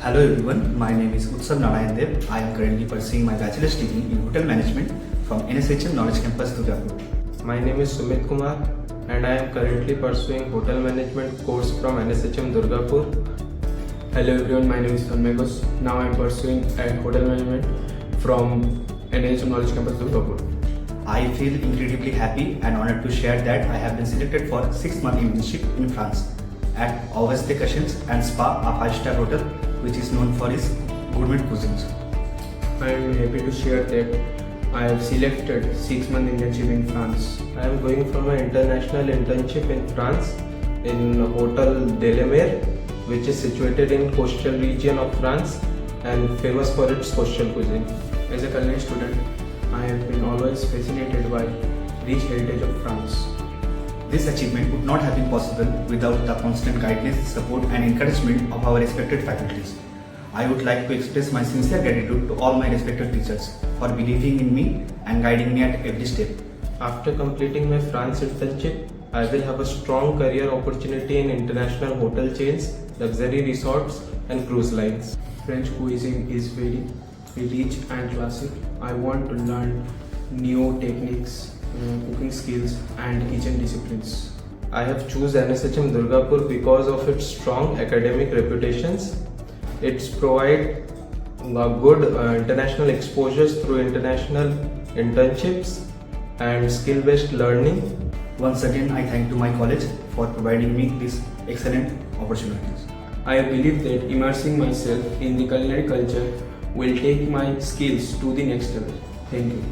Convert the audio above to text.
Hello everyone, my name is Utsav Narayan Dev. I am currently pursuing my bachelor's degree in hotel management from NSHM Knowledge Campus, Durgapur. My name is Sumit Kumar and I am currently pursuing hotel management course from NSHM Durgapur. Hello everyone, my name is Tanmay Ghosh. Now I am pursuing hotel management from NIHTM Knowledge Campus, Durgapur. I feel incredibly happy and honored to share that I have been selected for 6-month internship in France at Auguste Cushions and Spa, a 5-star hotel which is known for its gourmet cuisines. I am happy to share that I have selected 6-month internship in France. I am going for my international internship in France in Hotel de la Mer, which is situated in coastal region of France and famous for its coastal cuisine. As a culinary student, I have been always fascinated by rich heritage of France. This achievement would not have been possible without the constant guidance, support and encouragement of our respected faculties. I would like to express my sincere gratitude to all my respected teachers for believing in me and guiding me at every step. After completing my France internship, I will have a strong career opportunity in international hotel chains, luxury resorts and cruise lines. French cuisine is very rich and classic. I want to learn new techniques, cooking skills and kitchen disciplines. I have chosen NSHM Durgapur because of its strong academic reputations. It's provide good international exposures through international internships and skill-based learning. Once again, I thank to my college for providing me these excellent opportunities. I believe that immersing myself in the culinary culture will take my skills to the next level. Thank you.